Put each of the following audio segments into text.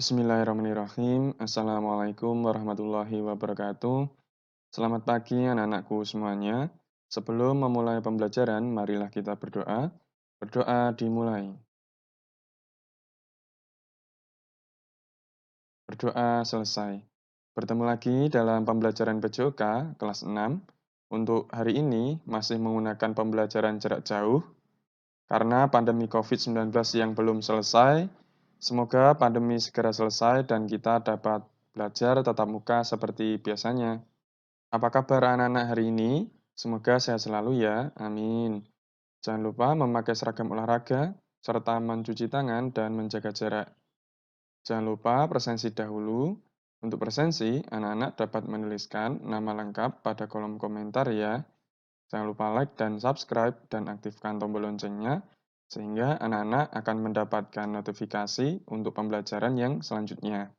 Bismillahirrahmanirrahim. Assalamualaikum warahmatullahi wabarakatuh. Selamat pagi anak-anakku semuanya. Sebelum memulai pembelajaran, marilah kita berdoa. Berdoa dimulai. Berdoa selesai. Bertemu lagi dalam pembelajaran PJOK kelas 6. Untuk hari ini masih menggunakan pembelajaran jarak jauh karena pandemi COVID-19 yang belum selesai. Semoga pandemi segera selesai dan kita dapat belajar tatap muka seperti biasanya. Apa kabar anak-anak hari ini? Semoga sehat selalu ya, amin. Jangan lupa memakai seragam olahraga, serta mencuci tangan dan menjaga jarak. Jangan lupa presensi dahulu. Untuk presensi, anak-anak dapat menuliskan nama lengkap pada kolom komentar ya. Jangan lupa like dan subscribe dan aktifkan tombol loncengnya, sehingga anak-anak akan mendapatkan notifikasi untuk pembelajaran yang selanjutnya.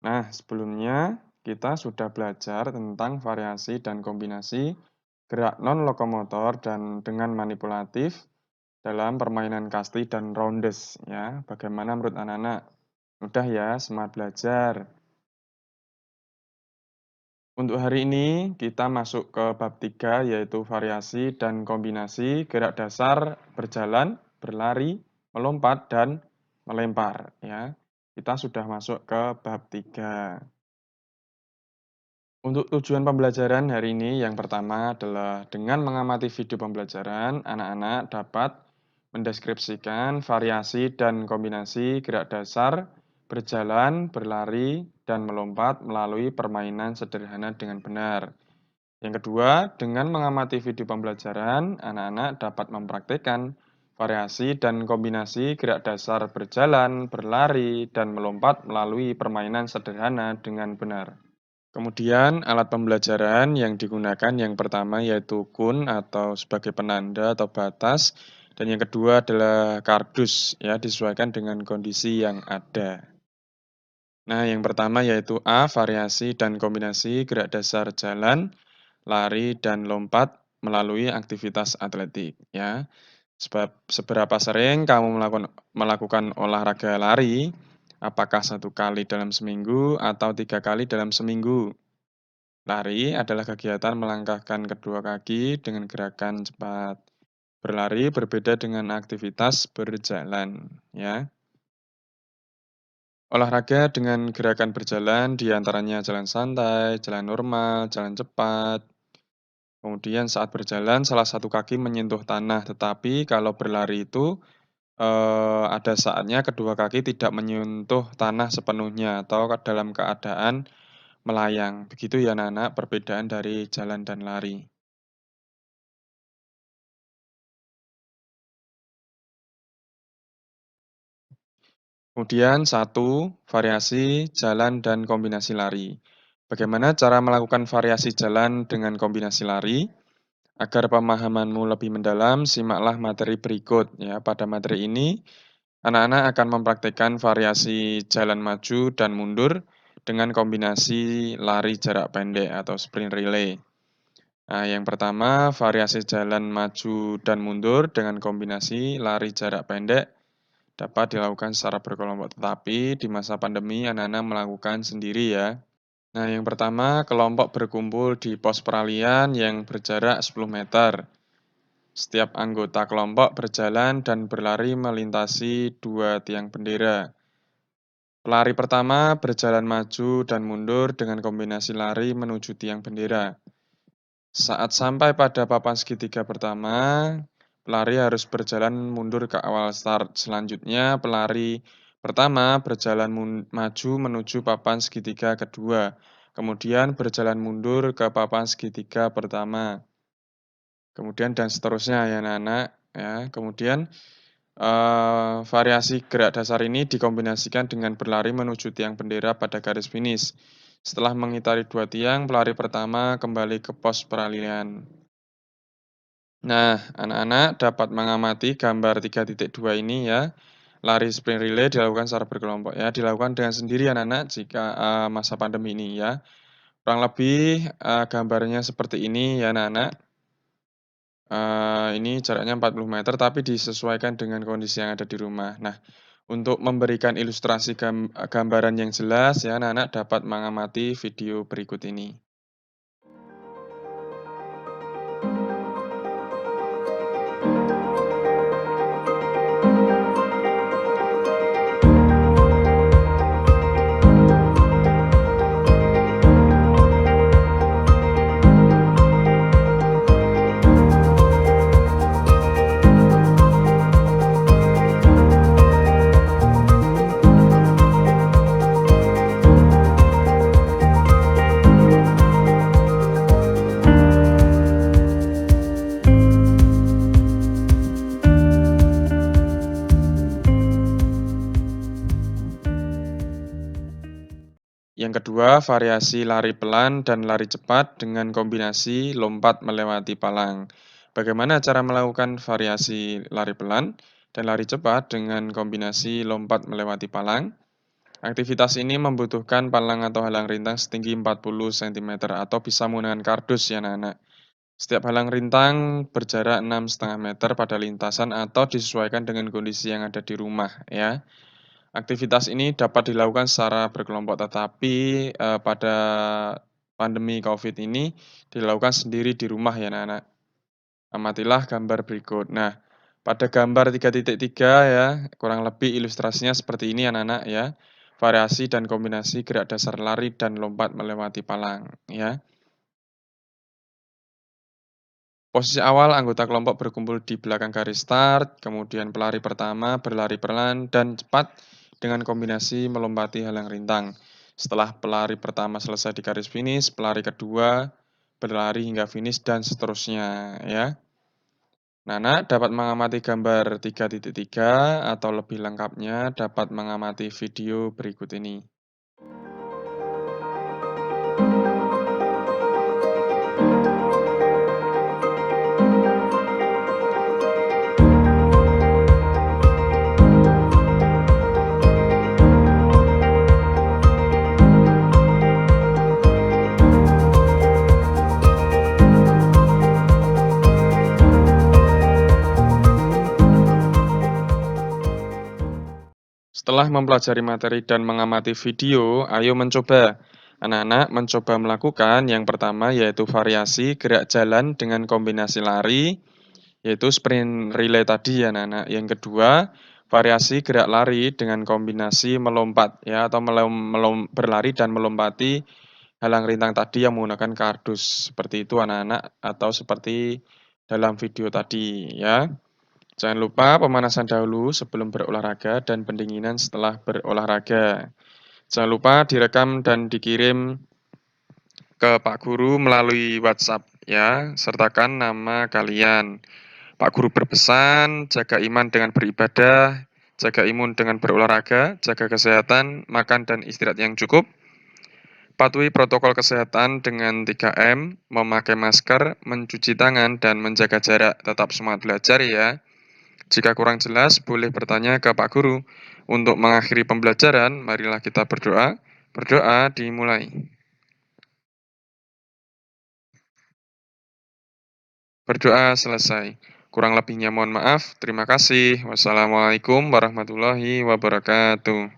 Nah, sebelumnya kita sudah belajar tentang variasi dan kombinasi gerak non-lokomotor dan dengan manipulatif dalam permainan kasti dan roundes. Ya, bagaimana menurut anak-anak? Mudah ya, semangat belajar. Untuk hari ini kita masuk ke bab 3 yaitu variasi dan kombinasi gerak dasar berjalan, berlari, melompat, dan melempar. Ya, kita sudah masuk ke bab 3. Untuk tujuan pembelajaran hari ini, yang pertama adalah dengan mengamati video pembelajaran, anak-anak dapat mendeskripsikan variasi dan kombinasi gerak dasar, berjalan, berlari, dan melompat melalui permainan sederhana dengan benar. Yang kedua, dengan mengamati video pembelajaran, anak-anak dapat mempraktikkan variasi dan kombinasi gerak dasar berjalan, berlari, dan melompat melalui permainan sederhana dengan benar. Kemudian alat pembelajaran yang digunakan yang pertama yaitu kun atau sebagai penanda atau batas, dan yang kedua adalah kardus ya, disesuaikan dengan kondisi yang ada. Nah, yang pertama yaitu A, variasi dan kombinasi gerak dasar jalan, lari, dan lompat melalui aktivitas atletik ya. Sebab seberapa sering kamu melakukan olahraga lari? Apakah 1 kali dalam seminggu atau 3 kali dalam seminggu? Lari adalah kegiatan melangkahkan kedua kaki dengan gerakan cepat. Berlari berbeda dengan aktivitas berjalan, ya. Olahraga dengan gerakan berjalan diantaranya jalan santai, jalan normal, jalan cepat. Kemudian saat berjalan salah satu kaki menyentuh tanah, tetapi kalau berlari itu ada saatnya kedua kaki tidak menyentuh tanah sepenuhnya atau dalam keadaan melayang. Begitu ya anak-anak perbedaan dari jalan dan lari. Kemudian 1, variasi jalan dan kombinasi lari. Bagaimana cara melakukan variasi jalan dengan kombinasi lari? Agar pemahamanmu lebih mendalam, simaklah materi berikut ya. Pada materi ini, anak-anak akan mempraktikkan variasi jalan maju dan mundur dengan kombinasi lari jarak pendek atau sprint relay. Nah, yang pertama, variasi jalan maju dan mundur dengan kombinasi lari jarak pendek dapat dilakukan secara berkelompok, tetapi di masa pandemi anak-anak melakukan sendiri ya. Nah, yang pertama, kelompok berkumpul di pos peralihan yang berjarak 10 meter. Setiap anggota kelompok berjalan dan berlari melintasi 2 tiang bendera. Pelari pertama berjalan maju dan mundur dengan kombinasi lari menuju tiang bendera. Saat sampai pada papan segitiga pertama, pelari harus berjalan mundur ke awal start. Selanjutnya, pelari pertama berjalan maju menuju papan segitiga kedua, kemudian berjalan mundur ke papan segitiga pertama, kemudian dan seterusnya ya anak-anak. Ya. Kemudian variasi gerak dasar ini dikombinasikan dengan berlari menuju tiang bendera pada garis finish. Setelah mengitari 2 tiang, pelari pertama kembali ke pos peralihan. Nah, anak-anak dapat mengamati gambar 3.2 ini ya. Lari sprint relay dilakukan secara berkelompok ya, dilakukan dengan sendiri anak-anak jika masa pandemi ini ya. Kurang lebih gambarnya seperti ini ya anak-anak. Ini jaraknya 40 meter tapi disesuaikan dengan kondisi yang ada di rumah. Nah, Untuk memberikan ilustrasi gambaran yang jelas ya, anak-anak dapat mengamati video berikut ini. Yang kedua, variasi lari pelan dan lari cepat dengan kombinasi lompat melewati palang. Bagaimana cara melakukan variasi lari pelan dan lari cepat dengan kombinasi lompat melewati palang? Aktivitas ini membutuhkan palang atau halang rintang setinggi 40 cm atau bisa menggunakan kardus ya anak-anak. Setiap halang rintang berjarak 6,5 meter pada lintasan atau disesuaikan dengan kondisi yang ada di rumah ya. Aktivitas ini dapat dilakukan secara berkelompok, tetapi pada pandemi COVID ini dilakukan sendiri di rumah ya anak-anak. Amatilah gambar berikut. Nah, pada gambar 3.3 ya, kurang lebih ilustrasinya seperti ini anak-anak ya. Variasi dan kombinasi gerak dasar lari dan lompat melewati palang ya. Posisi awal anggota kelompok berkumpul di belakang garis start, kemudian pelari pertama berlari pelan dan cepat dengan kombinasi melompati halang rintang. Setelah pelari pertama selesai di garis finish, pelari kedua berlari hingga finish dan seterusnya ya. Nana dapat mengamati gambar 3.3 atau lebih lengkapnya dapat mengamati video berikut ini. Setelah mempelajari materi dan mengamati video, ayo mencoba. Anak-anak mencoba melakukan yang pertama yaitu variasi gerak jalan dengan kombinasi lari, yaitu sprint relay tadi ya anak-anak. Yang kedua, variasi gerak lari dengan kombinasi melompat ya atau berlari dan melompati halang rintang tadi yang menggunakan kardus. Seperti itu anak-anak atau seperti dalam video tadi ya. Jangan lupa pemanasan dahulu sebelum berolahraga dan pendinginan setelah berolahraga. Jangan lupa direkam dan dikirim ke Pak Guru melalui WhatsApp ya, sertakan nama kalian. Pak Guru berpesan, jaga iman dengan beribadah, jaga imun dengan berolahraga, jaga kesehatan, makan dan istirahat yang cukup, patuhi protokol kesehatan dengan 3M, memakai masker, mencuci tangan, dan menjaga jarak. Tetap semangat belajar ya. Jika kurang jelas, boleh bertanya ke Pak Guru. Untuk mengakhiri pembelajaran, marilah kita berdoa. Berdoa dimulai. Berdoa selesai. Kurang lebihnya mohon maaf. Terima kasih. Wassalamualaikum warahmatullahi wabarakatuh.